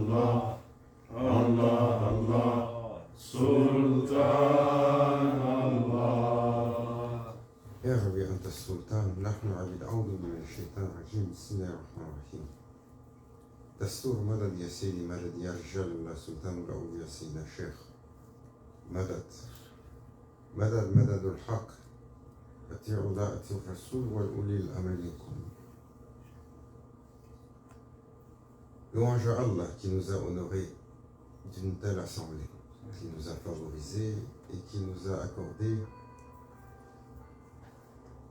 Allah, Allah, Allah, Sultan Allah. يا ربي أنت السلطان نحن عبيد. أعوذ من الشيطان الرجيم. بسم الله الرحمن الرحيم. دستور مدد يا سيدي مدد يا رجال الله سلطان الأولياء سيدنا الشيخ مدد مدد مدد الحق. أطيعوا الله أطيعوا الرسول والأولي الأمر منكم. Louange à Allah qui nous a honorés d'une telle assemblée, qui nous a favorisés et qui nous a accordé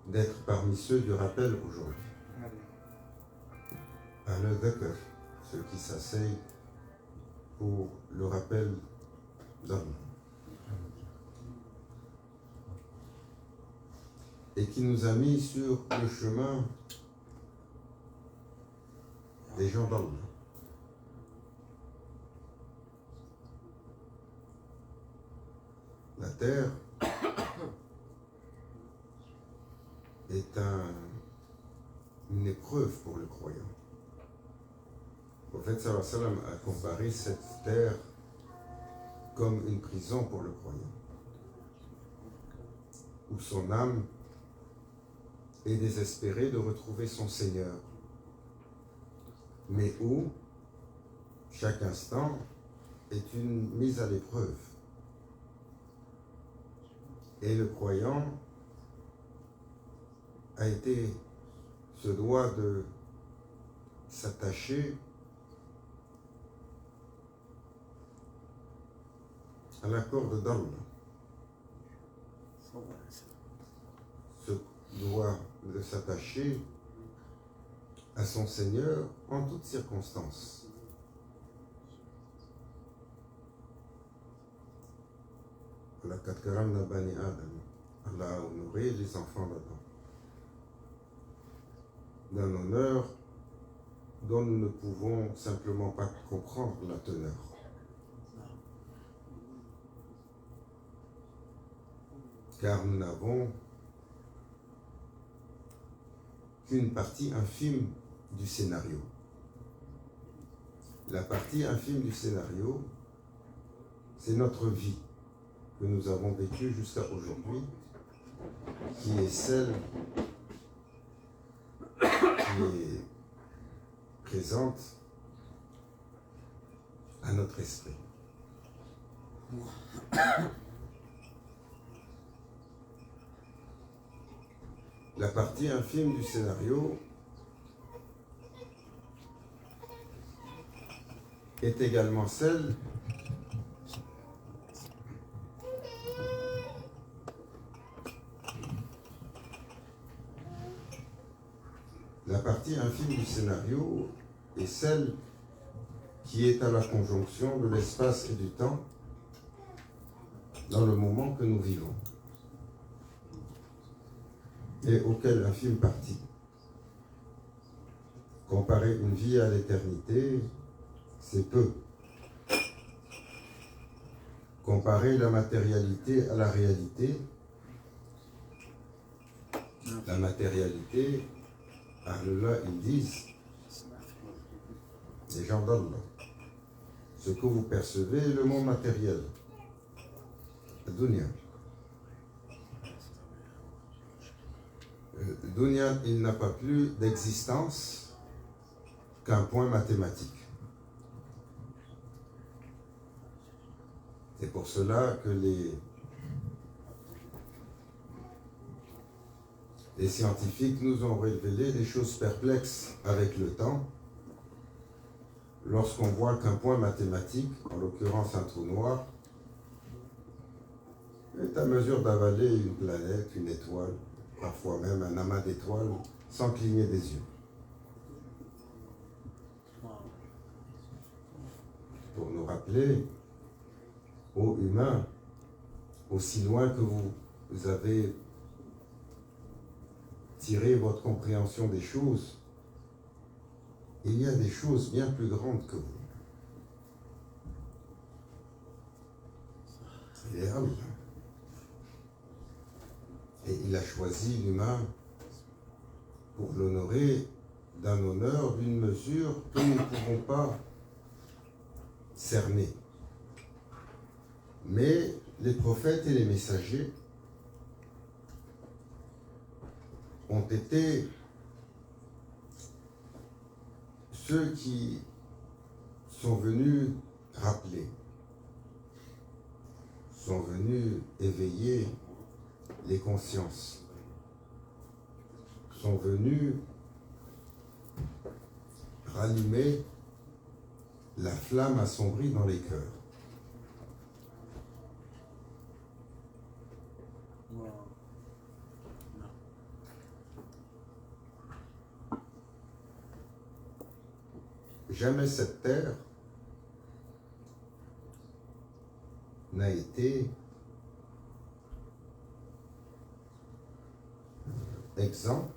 d'être parmi ceux du rappel aujourd'hui. Ahl Dhikr, ceux qui s'asseyent pour le rappel d'Allah. Et qui nous a mis sur le chemin des gens d'Allah. La terre est une épreuve pour le croyant. Le prophète sallallahu alayhi wa sallam a comparé cette terre comme une prison pour le croyant, où son âme est désespérée de retrouver son Seigneur, mais où chaque instant est une mise à l'épreuve. Et le croyant se doit de s'attacher à la corde d'Allah, se doit de s'attacher à son Seigneur en toutes circonstances. Allah a honoré les enfants d'Adam d'un honneur dont nous ne pouvons simplement pas comprendre la teneur. Car nous n'avons qu'une partie infime du scénario. La partie infime du scénario, c'est notre vie que nous avons vécue jusqu'à aujourd'hui, qui est celle qui est présente à notre esprit. La partie infime du scénario est également celle du scénario est celle qui est à la conjonction de l'espace et du temps dans le moment que nous vivons et auquel infime partie. Comparer une vie à l'éternité, c'est peu. Comparer la matérialité à la réalité, la matérialité, Allah, ils disent, les gens d'Allah, ce que vous percevez est le monde matériel, la dunya. Le dunya, il n'a pas plus d'existence qu'un point mathématique. C'est pour cela que les scientifiques nous ont révélé des choses perplexes avec le temps. Lorsqu'on voit qu'un point mathématique, en l'occurrence un trou noir, est à mesure d'avaler une planète, une étoile, parfois même un amas d'étoiles, sans cligner des yeux. Pour nous rappeler, ô humains, aussi loin que vous avez tiré votre compréhension des choses, il y a des choses bien plus grandes que vous. Il est Allah. Et il a choisi l'humain pour l'honorer d'un honneur, d'une mesure que nous ne pouvons pas cerné. Mais les prophètes et les messagers ont été ceux qui sont venus rappeler, sont venus éveiller les consciences, sont venus rallumer la flamme assombrie dans les cœurs. Jamais cette terre n'a été exempt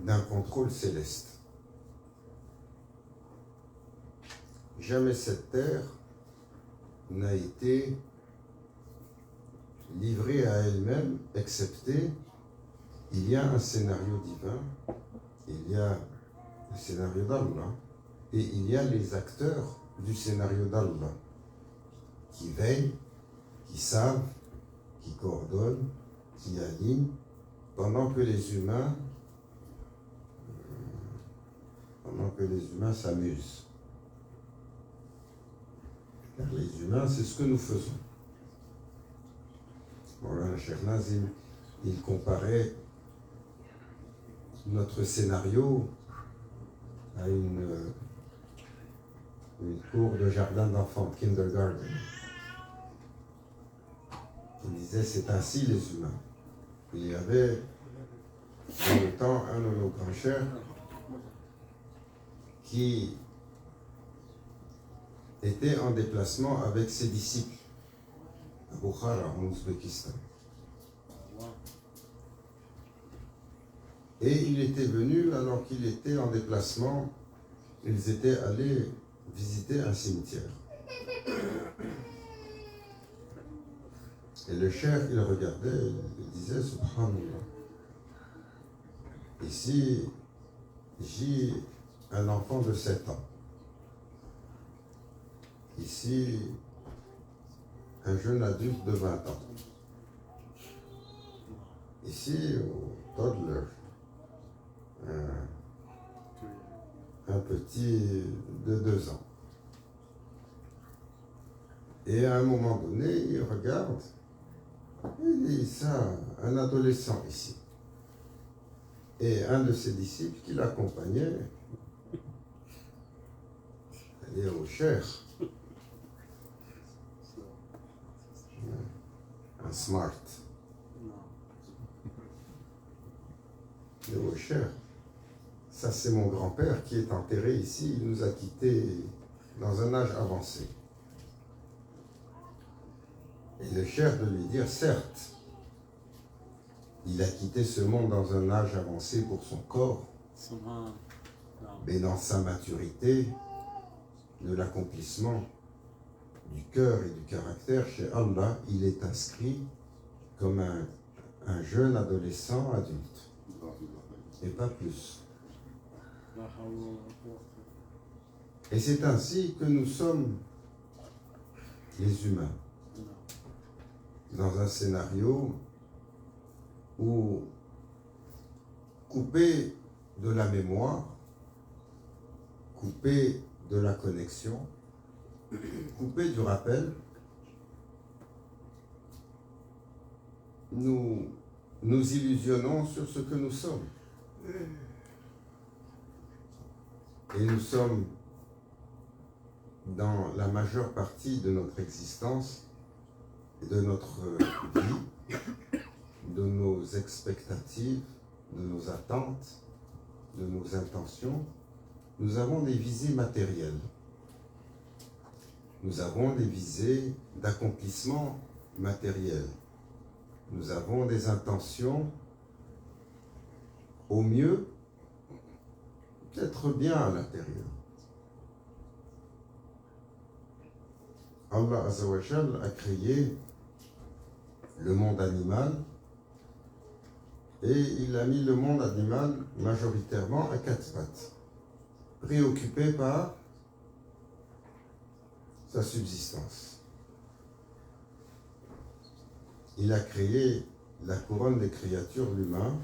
d'un contrôle céleste. Jamais cette terre n'a été livrée à elle-même, excepté il y a un scénario divin, il y a le scénario d'Allah, et il y a les acteurs du scénario d'Allah qui veillent, qui savent, qui coordonnent, qui alignent, pendant que les humains s'amusent. Car les humains, c'est ce que nous faisons. Voilà, Cheikh Nazim, il comparait notre scénario à une cour de jardin d'enfants, kindergarten. Il disait, c'est ainsi les humains. Il y avait dans le temps un de nos grands-chers qui était en déplacement avec ses disciples à Bukhara, en Ouzbékistan. Et il était venu, alors qu'il était en déplacement, ils étaient allés visiter un cimetière. Et le cheikh, il regardait, il disait, Subhanallah, ici, j'ai un enfant de 7 ans. Ici, un jeune adulte de 20 ans. Ici, au toddler, un petit de 2 ans. Et à un moment donné, il regarde, il dit ça, un adolescent ici. Et un de ses disciples qui l'accompagnait, il dit au cheikh, un smart. Il dit au cheikh, ça c'est mon grand-père qui est enterré ici, il nous a quittés dans un âge avancé. Et le cheikh de lui dire, certes, il a quitté ce monde dans un âge avancé pour son corps, mais dans sa maturité, de l'accomplissement du cœur et du caractère chez Allah, il est inscrit comme un jeune adolescent adulte, et pas plus. Et c'est ainsi que nous sommes les humains, dans un scénario où, coupés de la mémoire, coupés de la connexion, coupés du rappel, nous nous illusionnons sur ce que nous sommes. Et nous sommes, dans la majeure partie de notre existence et de notre vie, de nos expectatives, de nos attentes, de nos intentions, nous avons des visées matérielles. Nous avons des visées d'accomplissement matériel. Nous avons des intentions, au mieux, d'être bien à l'intérieur. Allah Azza wa Jal a créé le monde animal et il a mis le monde animal majoritairement à 4 pattes, préoccupé par sa subsistance. Il a créé la couronne des créatures, l'humain,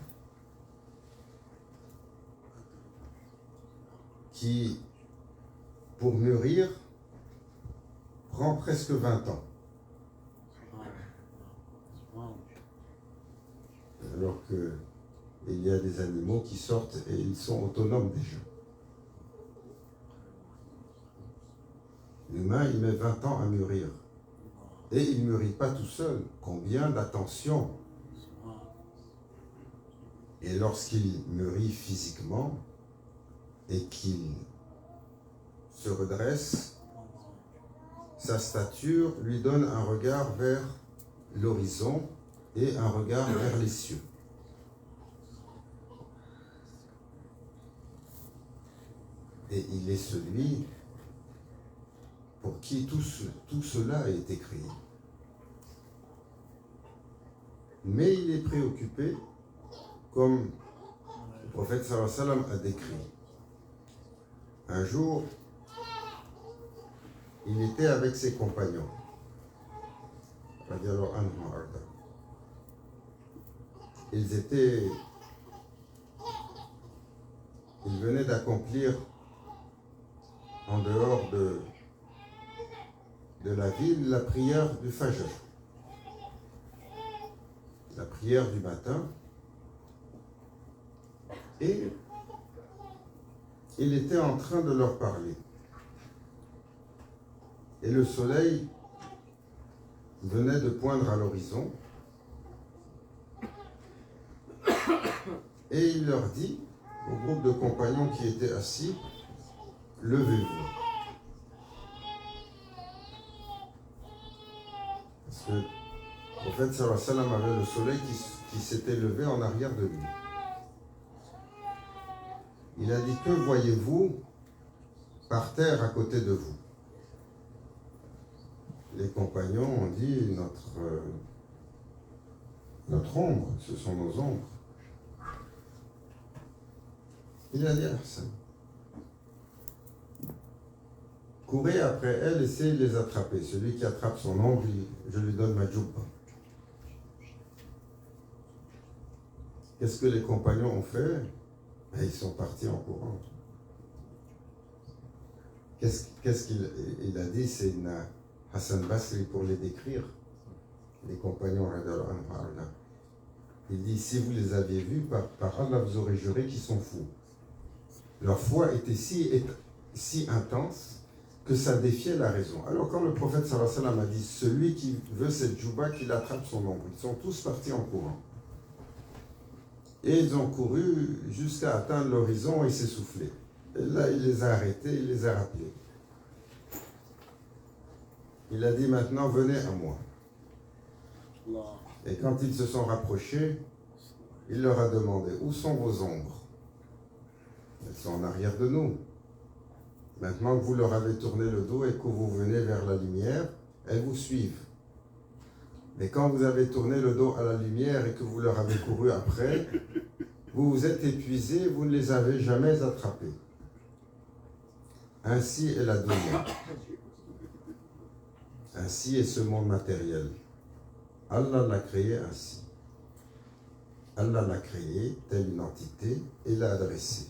qui, pour mûrir, prend presque 20 ans. Alors qu'il y a des animaux qui sortent et ils sont autonomes déjà. L'humain, il met 20 ans à mûrir. Et il ne mûrit pas tout seul. Combien d'attention. Et lorsqu'il mûrit physiquement et qu'il se redresse, sa stature lui donne un regard vers l'horizon et un regard vers les cieux. Et il est celui pour qui tout cela a été créé. Mais il est préoccupé, comme le prophète sallallahu alayhi wa sallam a décrit. Un jour, il était avec ses compagnons. Ils venaient d'accomplir en dehors de la ville la prière du Fajr, la prière du matin, et il était en train de leur parler. Et le soleil venait de poindre à l'horizon, et il leur dit, au groupe de compagnons qui étaient assis, « Levez-vous ». Parce que le prophète sallallahu alayhi wa sallam avait le soleil qui s'était levé en arrière de lui. Il a dit, que voyez-vous par terre à côté de vous? Les compagnons ont dit, notre ombre, ce sont nos ombres. Il a dit, Hassan, courez après elles, essayez de les attraper. Celui qui attrape son ombre, je lui donne ma djoubba. Qu'est-ce que les compagnons ont fait? Ils sont partis en courant. Qu'est-ce qu'il a dit? C'est Hassan Basri pour les décrire, les compagnons. Il dit, si vous les aviez vus, par Allah, vous aurez juré qu'ils sont fous. Leur foi était si intense que ça défiait la raison. Alors quand le prophète sallallahu alayhi wa sallam a dit, celui qui veut cette djouba, qu'il attrape son ombre, ils sont tous partis en courant. Et ils ont couru jusqu'à atteindre l'horizon et s'essouffler. Et là, il les a arrêtés, il les a rappelés. Il a dit, maintenant, venez à moi. Et quand ils se sont rapprochés, il leur a demandé, où sont vos ombres? Elles sont en arrière de nous. Maintenant que vous leur avez tourné le dos et que vous venez vers la lumière, elles vous suivent. Mais quand vous avez tourné le dos à la lumière et que vous leur avez couru après, vous vous êtes épuisés, vous ne les avez jamais attrapés. Ainsi est la dunya. Ainsi est ce monde matériel. Allah l'a créé ainsi. Allah l'a créé, telle une entité, et l'a adressé.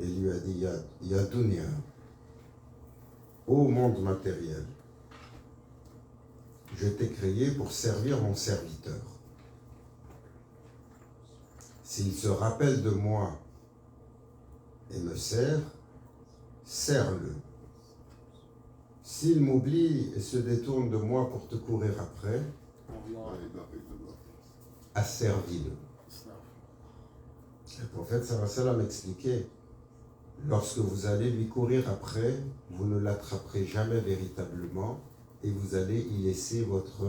Et lui a dit, Ya dunya, ô monde matériel, je t'ai créé pour servir mon serviteur. S'il se rappelle de moi et me sert, sers-le. S'il m'oublie et se détourne de moi pour te courir après, asservis-le. Le prophète sallallahu alayhi wa sallam expliquait, lorsque vous allez lui courir après, vous ne l'attraperez jamais véritablement et vous allez y laisser votre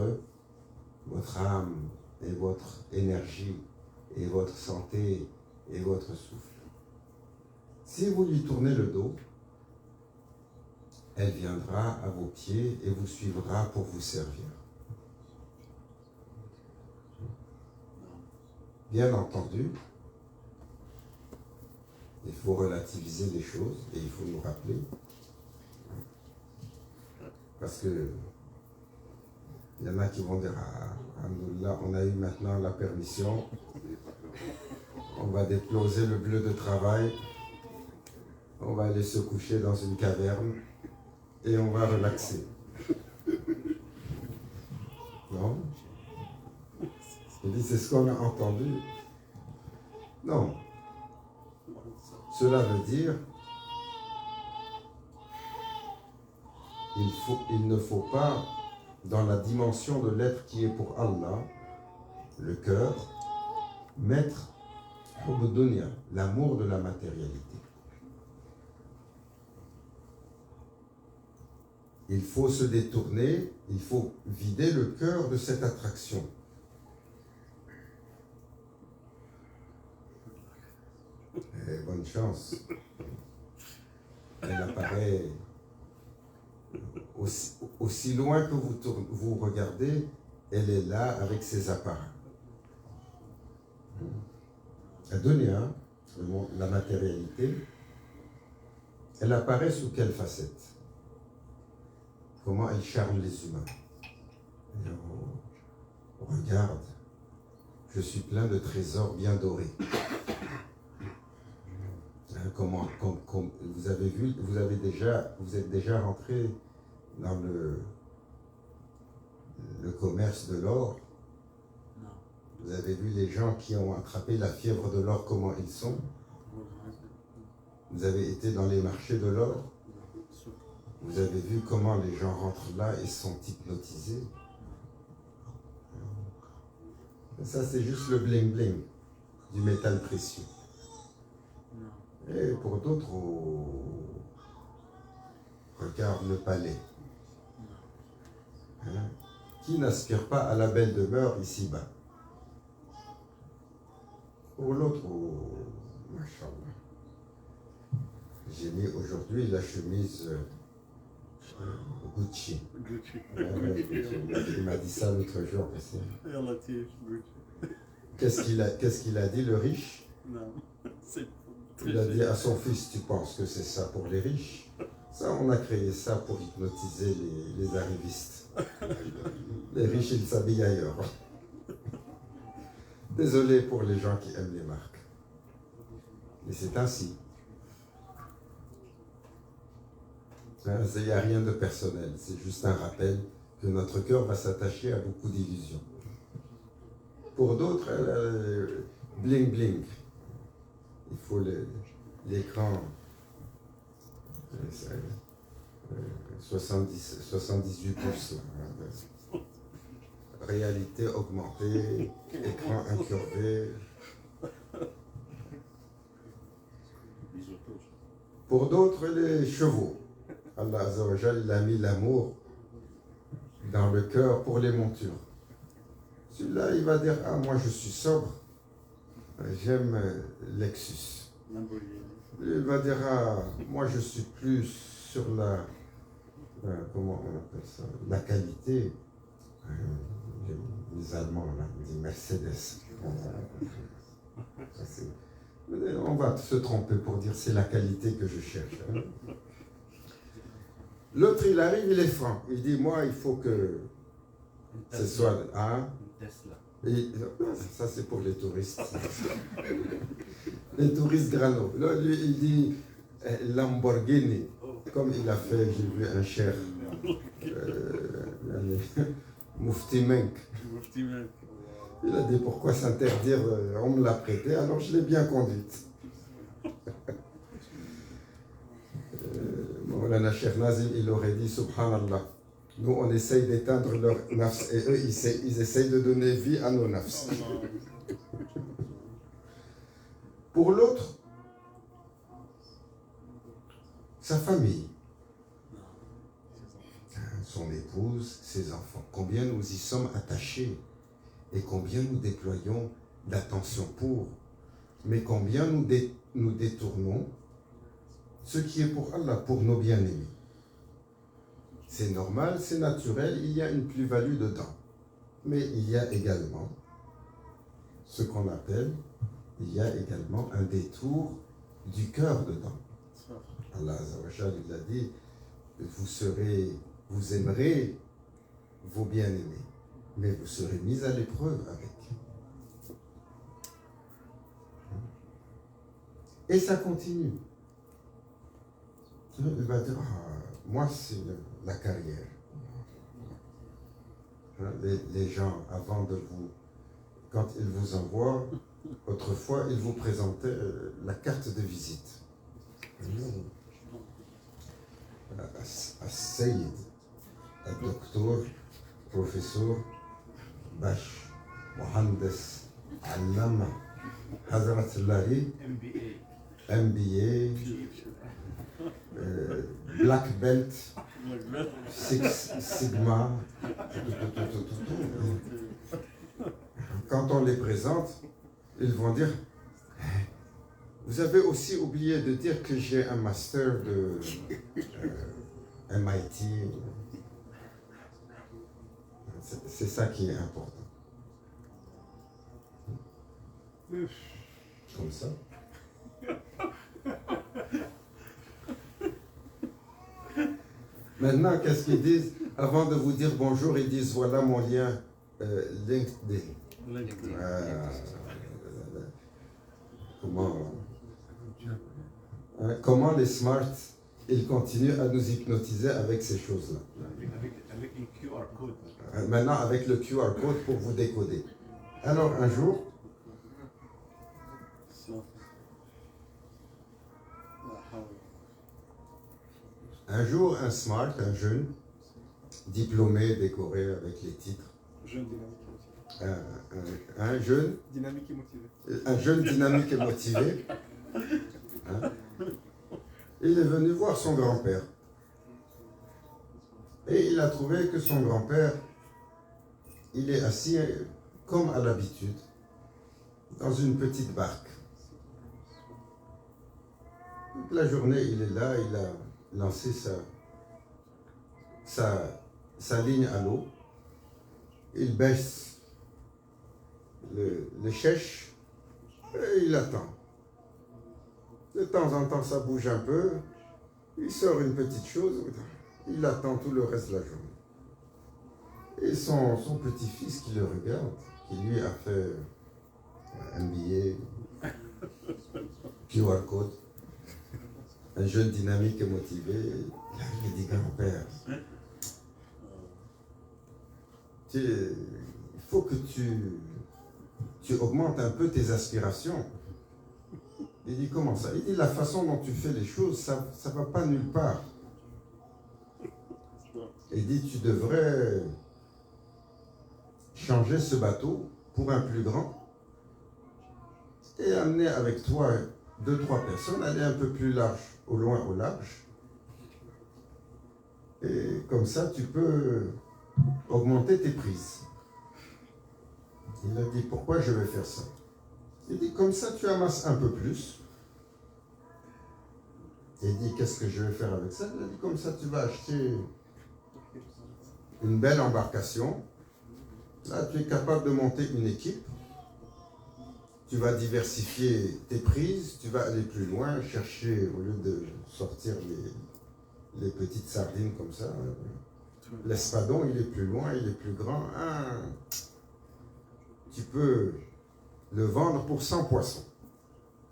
âme et votre énergie et votre santé et votre souffle. Si vous lui tournez le dos, elle viendra à vos pieds et vous suivra pour vous servir. Bien entendu, il faut relativiser les choses et il faut nous rappeler parce que il y en a qui vont dire, ah, alhamdoulilah, on a eu maintenant la permission, on va déposer le bleu de travail, on va aller se coucher dans une caverne et on va relaxer. Non? Il dit, c'est ce qu'on a entendu. Non. Cela veut dire, il ne faut pas, dans la dimension de l'être qui est pour Allah, le cœur, mettre hubb dunya, l'amour de la matérialité. Il faut se détourner, il faut vider le cœur de cette attraction. Et bonne chance. Elle apparaît aussi loin que vous regardez, elle est là avec ses appareils. La dunya, la matérialité, elle apparaît sous quelle facette? Comment elle charme les humains? Et regarde, je suis plein de trésors bien dorés. Comment vous avez vu, vous êtes déjà rentré dans le commerce de l'or. Vous avez vu les gens qui ont attrapé la fièvre de l'or, comment ils sont. Vous avez été dans les marchés de l'or. Vous avez vu comment les gens rentrent là et sont hypnotisés. Ça, c'est juste le bling-bling du métal précieux. Et pour d'autres, regarde le palais. Hein? Qui n'aspire pas à la belle demeure ici-bas? Pour l'autre, machallah. J'ai mis aujourd'hui la chemise Gucci. Il m'a dit ça l'autre jour. Qu'est-ce qu'il a dit, le riche? Il a dit à son fils, tu penses que c'est ça pour les riches? Ça, on a créé ça pour hypnotiser les arrivistes. Les riches, ils s'habillent ailleurs. Désolé pour les gens qui aiment les marques. Mais c'est ainsi. Il n'y a rien de personnel. C'est juste un rappel que notre cœur va s'attacher à beaucoup d'illusions. Pour d'autres, bling bling. Il faut l'écran 78 pouces. Là. Réalité augmentée, écran incurvé. Pour d'autres, les chevaux. Allah Azza wa Jal, il a mis l'amour dans le cœur pour les montures. Celui-là, il va dire, ah, moi je suis sobre, j'aime Lexus. Il va dire, ah, moi je suis plus sur comment on appelle ça, la qualité. Les Allemands, là, ils disent Mercedes. On va se tromper pour dire c'est la qualité que je cherche. Hein. L'autre, il arrive, il est franc. Il dit, moi, il faut que ce soit... Hein? Et, ça, c'est pour les touristes. Les touristes grano. Là, lui, il dit Lamborghini. Comme il a fait, j'ai vu un cher, Mufti Menk. Il a dit, pourquoi s'interdire? On me l'a prêté, alors je l'ai bien conduite. Maulana Cheikh Nazim, il aurait dit, subhanallah, nous on essaye d'éteindre leur nafs et eux ils essayent de donner vie à nos nafs. Pour l'autre, sa famille, son épouse, ses enfants, combien nous y sommes attachés et combien nous déployons d'attention pour, mais combien nous détournons ce qui est pour Allah, pour nos bien-aimés. C'est normal, c'est naturel, il y a une plus-value dedans. Mais il y a également ce qu'on appelle, il y a également un détour du cœur dedans. Allah Azza wa Jalla, il a dit, vous serez vous aimerez vos bien-aimés, mais vous serez mis à l'épreuve avec. Et ça continue. Il va dire, moi c'est la carrière. Les gens, avant de vous, quand ils vous envoient, autrefois, ils vous présentaient la carte de visite. السيد الدكتور بروفيسور باش مهندس علامة حضرة الله MBA Black Belt 6 Sigma. Quand on les présente, ils vont dire, vous avez aussi oublié de dire que j'ai un master de MIT. C'est ça qui est important. Comme ça. Maintenant, qu'est-ce qu'ils disent? Avant de vous dire bonjour, ils disent voilà mon lien LinkedIn. Comment les smarts, ils continuent à nous hypnotiser avec ces choses-là. Avec un QR code. Maintenant, avec le QR code pour vous décoder. Alors, un jour, un smart, un jeune, diplômé, décoré avec les titres. Jeune dynamique et motivé. Un jeune. Dynamique et motivé. Un jeune dynamique et motivé. Hein? Il est venu voir son grand-père. Et il a trouvé que son grand-père, il est assis comme à l'habitude, dans une petite barque. Toute la journée, il est là, il a lancé sa ligne à l'eau. Il baisse le chèche et il attend. De temps en temps, ça bouge un peu. Il sort une petite chose. Il attend tout le reste de la journée. Et son petit-fils qui le regarde, qui lui a fait MBA, QR code, un jeune dynamique et motivé, il dit grand-père, il faut que tu augmentes un peu tes aspirations. Il dit comment ça? Il dit la façon dont tu fais les choses, ça ne va pas nulle part. Il dit tu devrais changer ce bateau pour un plus grand et amener avec toi 2-3 personnes, aller un peu plus large, au loin, au large. Et comme ça, tu peux augmenter tes prises. Il a dit, pourquoi je vais faire ça? Il dit, comme ça, tu amasses un peu plus. Il dit, qu'est-ce que je vais faire avec ça? Il a dit, comme ça, tu vas acheter une belle embarcation. Là, tu es capable de monter une équipe. Tu vas diversifier tes prises, tu vas aller plus loin, chercher, au lieu de sortir les petites sardines comme ça, l'espadon, il est plus loin, il est plus grand. Tu peux le vendre pour 100 poissons.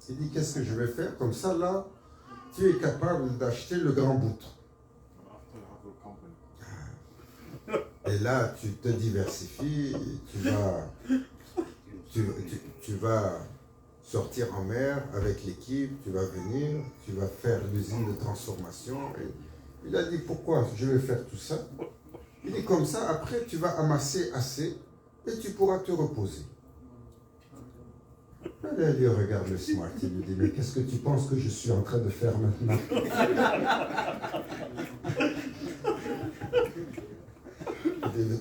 Il dit, qu'est-ce que je vais faire? Comme ça, là, tu es capable d'acheter le grand boutre. Et là, tu te diversifies, tu vas sortir en mer avec l'équipe, tu vas venir, tu vas faire l'usine de transformation. Et il a dit, pourquoi je vais faire tout ça? Il dit, comme ça, après, tu vas amasser assez et tu pourras te reposer. Là, il regarde le smart, il lui dit, mais qu'est-ce que tu penses que je suis en train de faire maintenant?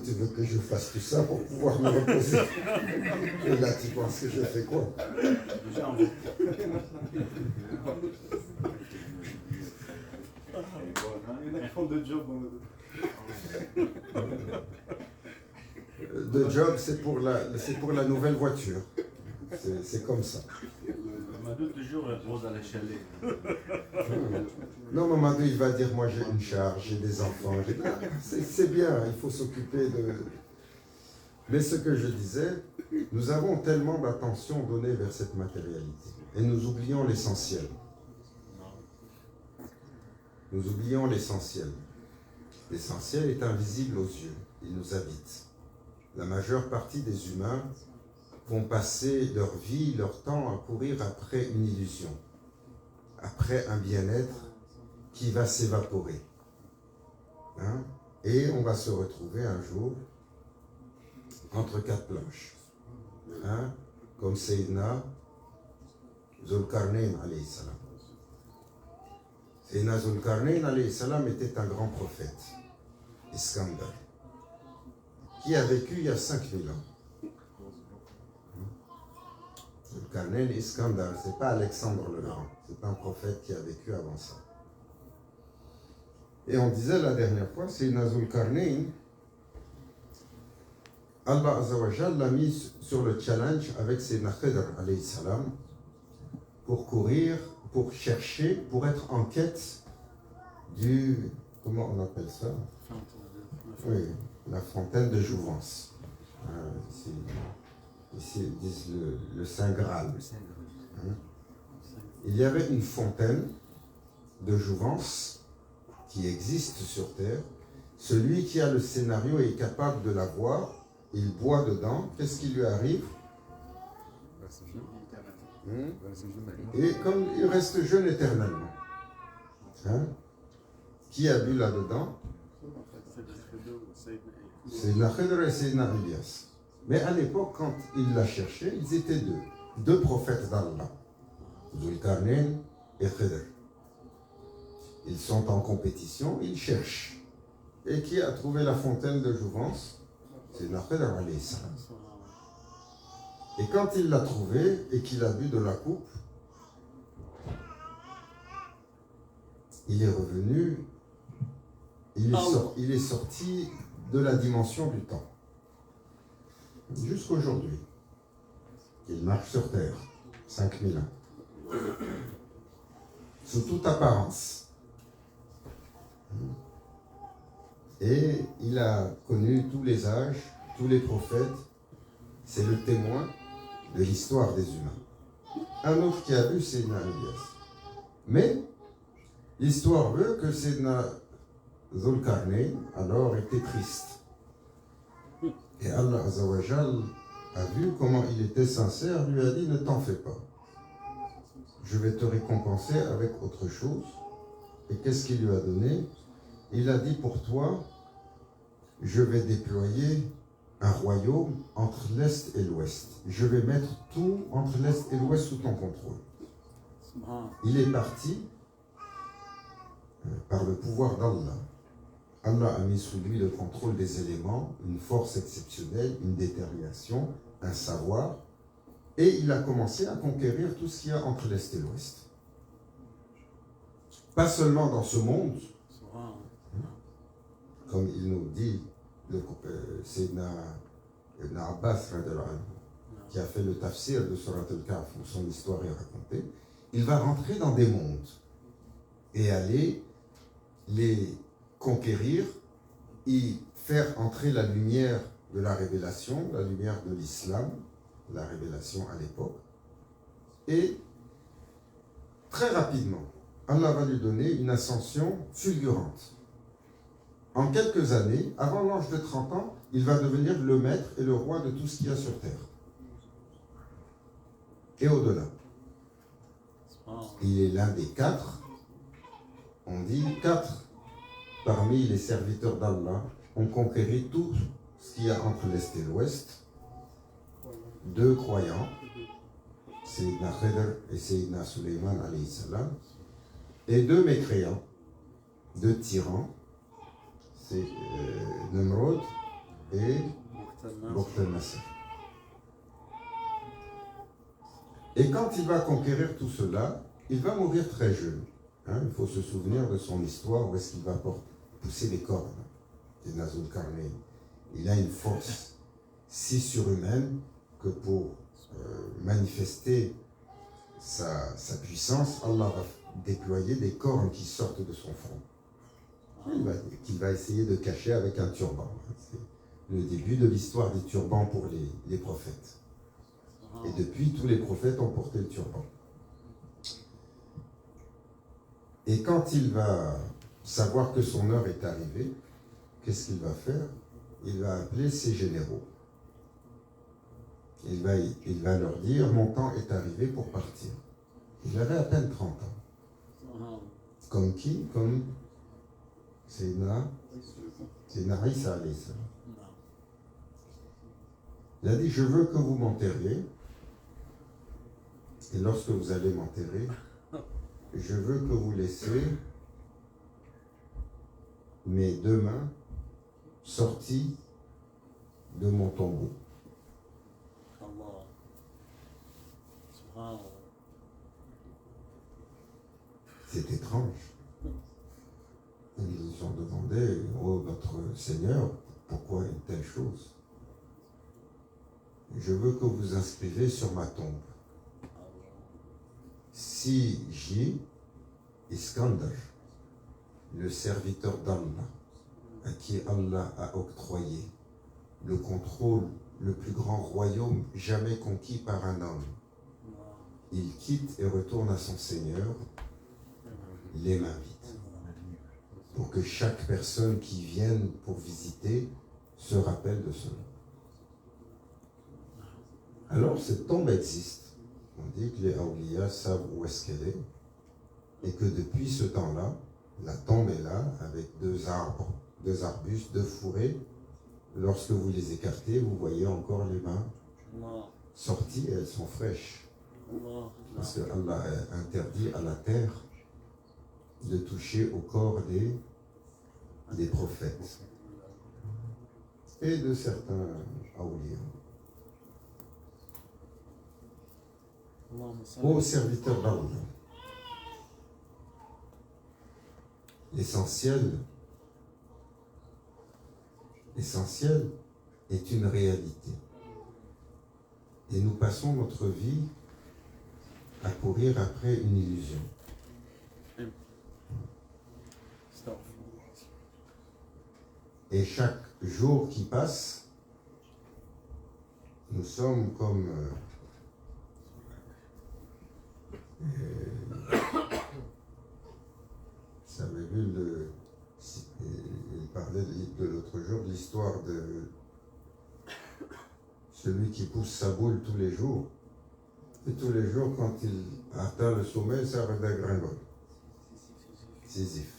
Tu veux que je fasse tout ça pour pouvoir me reposer? Et là, tu penses que je fais quoi? Ils font deux jobs. Le job, c'est pour la nouvelle voiture. C'est comme ça. Mamadou toujours repose à l'échalet. Non, Mamadou, il va dire, moi j'ai une charge, j'ai des enfants. C'est bien, il faut s'occuper de... Mais ce que je disais, nous avons tellement d'attention donnée vers cette matérialité. Et nous oublions l'essentiel. Nous oublions l'essentiel. L'essentiel est invisible aux yeux. Il nous habite. La majeure partie des humains vont passer leur vie, leur temps à courir après une illusion, après un bien-être qui va s'évaporer. Hein? Et on va se retrouver un jour entre quatre planches. Hein? Comme Sayyidina Zulkarnain alayhi salam. Sayyidina Zulkarnain alayhi salam était un grand prophète, Iskandar, qui a vécu il y a 5000 ans. Zulkarnain Iskandar, ce n'est pas Alexandre le Grand, c'est un prophète qui a vécu avant ça. Et on disait la dernière fois, Sayyidina Zulkarnain, Allah Azzawajal l'a mis sur le challenge avec Sayyidina Khidr alayhi salam pour courir, pour chercher, pour être en quête du, comment on appelle ça? Oui, la fontaine de jouvence. Ici ils disent le Saint Graal. Hein? Il y avait une fontaine de jouvence qui existe sur Terre. Celui qui a le scénario est capable de la voir. Il boit dedans. Qu'est-ce qui lui arrive? Et comme il reste jeune éternellement. Hein? Qui a bu là-dedans? C'est Khidr et Sayyidina Ilyas. Mais à l'époque, quand il l'a cherché, ils étaient deux prophètes d'Allah, Zulkarnain et Khidr. Ils sont en compétition, ils cherchent. Et qui a trouvé la fontaine de jouvence? C'est Khidr alayhi salam. Et quand il l'a trouvé et qu'il a bu de la coupe, il est revenu, il est sorti de la dimension du temps. Jusqu'aujourd'hui. Il marche sur Terre, 5000 ans. Sous toute apparence. Et il a connu tous les âges, tous les prophètes. C'est le témoin de l'histoire des humains. Un autre qui a vu, c'est Sayyidina Ilyas. Mais l'histoire veut que Sayyidina Zulkarnain alors était triste. Et Allah Azzawajal a vu comment il était sincère, lui a dit, ne t'en fais pas. Je vais te récompenser avec autre chose. Et qu'est-ce qu'il lui a donné? Il a dit, pour toi, je vais déployer un royaume entre l'Est et l'Ouest. Je vais mettre tout entre l'Est et l'Ouest sous ton contrôle. Il est parti par le pouvoir d'Allah. Allah a mis sous lui le contrôle des éléments, une force exceptionnelle, une détermination, un savoir, et il a commencé à conquérir tout ce qu'il y a entre l'Est et l'Ouest. Pas seulement dans ce monde, comme il nous dit Sayyidina Ibn Abbas, qui a fait le tafsir de Surat al-Kahf, où son histoire est racontée, il va rentrer dans des mondes et aller les conquérir, y faire entrer la lumière de la révélation, la lumière de l'islam, la révélation à l'époque. Et très rapidement, Allah va lui donner une ascension fulgurante. En quelques années, avant l'âge de 30 ans, il va devenir le maître et le roi de tout ce qu'il y a sur terre. Et au-delà. Il est l'un des 4. On dit 4 parmi les serviteurs d'Allah ont conquéri tout ce qu'il y a entre l'Est et l'Ouest. 2 croyants, Sayyidina Khidr et Sayyidina Sulayman alayhi salam, et 2 mécréants, 2 tyrans, c'est Nemrod et Bukht al-Nasr. Et quand il va conquérir tout cela, il va mourir très jeune. Hein, il faut se souvenir de son histoire, où est-ce qu'il va pousser les cornes. C'est Zulkarnain. Il a une force si surhumaine que pour manifester sa puissance, Allah va déployer des cornes qui sortent de son front. Qu'il va essayer de cacher avec un turban. C'est le début de l'histoire des turbans pour les prophètes. Et depuis, tous les prophètes ont porté le turban. Et quand il va savoir que son heure est arrivée, qu'est-ce qu'il va faire? Il va appeler ses généraux. Il va leur dire, mon temps est arrivé pour partir. Il avait à peine 30 ans. Comme qui? Comme Sayyidina Isa alayhi salam. Il a dit, je veux que vous m'enterriez. Et lorsque vous allez m'enterrer, je veux que vous laissiez mes 2 mains sorties de mon tombeau. C'est étrange. Ils se sont demandé, oh votre Seigneur, pourquoi une telle chose? Je veux que vous inscrivez sur ma tombe. Si j'ai Iskandar, le serviteur d'Allah, à qui Allah a octroyé le contrôle, le plus grand royaume jamais conquis par un homme, il quitte et retourne à son Seigneur, les mains vides, pour que chaque personne qui vienne pour visiter se rappelle de cela. Alors cette tombe existe. On dit que les awliya savent où est-ce qu'elle est, et que depuis ce temps-là, la tombe est là avec 2 arbres, 2 arbustes, 2 fourrés. Lorsque vous les écartez, vous voyez encore les mains sorties et elles sont fraîches. Parce que Allah a interdit à la terre de toucher au corps des prophètes et de certains awliya. Ô serviteur d'Allah, l'essentiel est une réalité. Et nous passons notre vie à courir après une illusion. Et chaque jour qui passe, nous sommes comme vous avez vu il parlait de l'autre jour de l'histoire de celui qui pousse sa boule tous les jours. Et tous les jours, quand il atteint le sommet, ça redégringole. Sisyphe.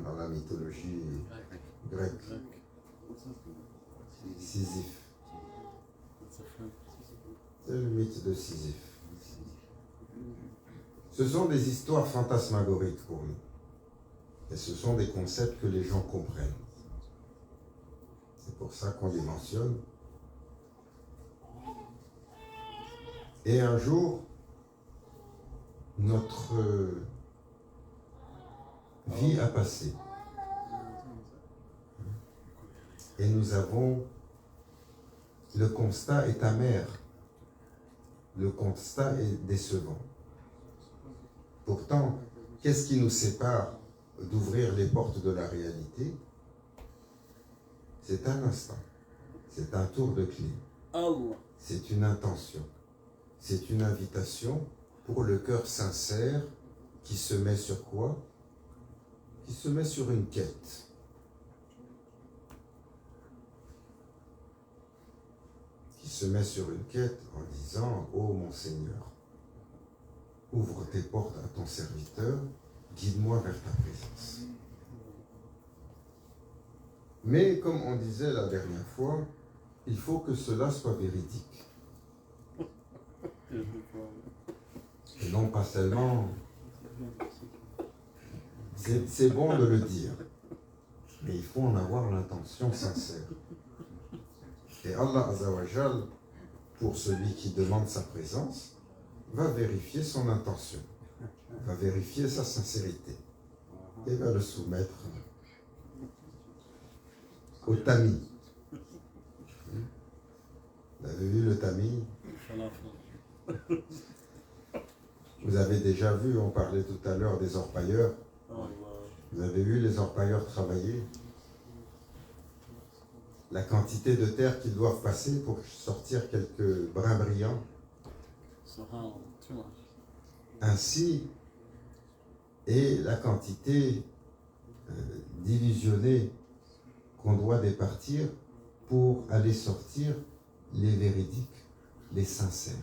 Dans la mythologie grecque. Sisyphe. C'est le mythe de Sisyphe. Ce sont des histoires fantasmagoriques pour nous. Et ce sont des concepts que les gens comprennent. C'est pour ça qu'on les mentionne. Et un jour, notre vie a passé. Et nous avons... Le constat est amer. Le constat est décevant. Pourtant, qu'est-ce qui nous sépare d'ouvrir les portes de la réalité? C'est un instant. C'est un tour de clé. C'est une intention. C'est une invitation pour le cœur sincère qui se met sur quoi? Qui se met sur une quête. Qui se met sur une quête en disant, ô mon Seigneur, ouvre tes portes à ton serviteur, guide-moi vers ta présence. Mais comme on disait la dernière fois, il faut que cela soit véridique. Et non pas seulement... C'est bon de le dire, mais il faut en avoir l'intention sincère. Et Allah Azzawajal, pour celui qui demande sa présence, va vérifier son intention, va vérifier sa sincérité et va le soumettre au tamis. Vous avez vu le tamis? Vous avez déjà vu, on parlait tout à l'heure des orpailleurs. Allah. Vous avez vu les orpailleurs travailler? La quantité de terre qu'ils doivent passer pour sortir quelques brins brillants. Subhanallah, too much. Ainsi est la quantité divisionnée qu'on doit départir pour aller sortir les véridiques, les sincères.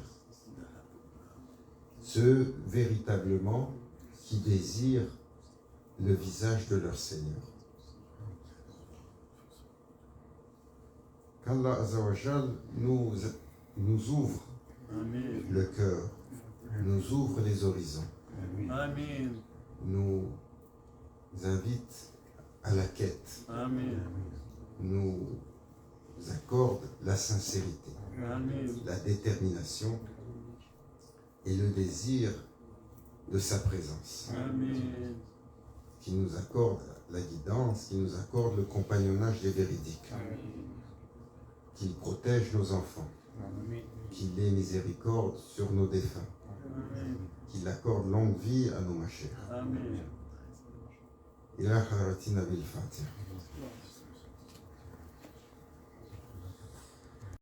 Ceux véritablement qui désirent le visage de leur Seigneur. Qu'Allah Azzawajal nous ouvre Amen. le cœur, nous ouvre les horizons, Amen. nous invite à la quête, Amen. nous accorde la sincérité, Amen. la détermination et le désir de sa présence, Amen. qui nous accorde la guidance, qui nous accorde le compagnonnage des véridiques, qu'il protège nos enfants, qu'il ait miséricorde sur nos défunts, Amen. qu'il accorde longue vie à nos machères. Amen. إلى حضرتنا بالفاتحة.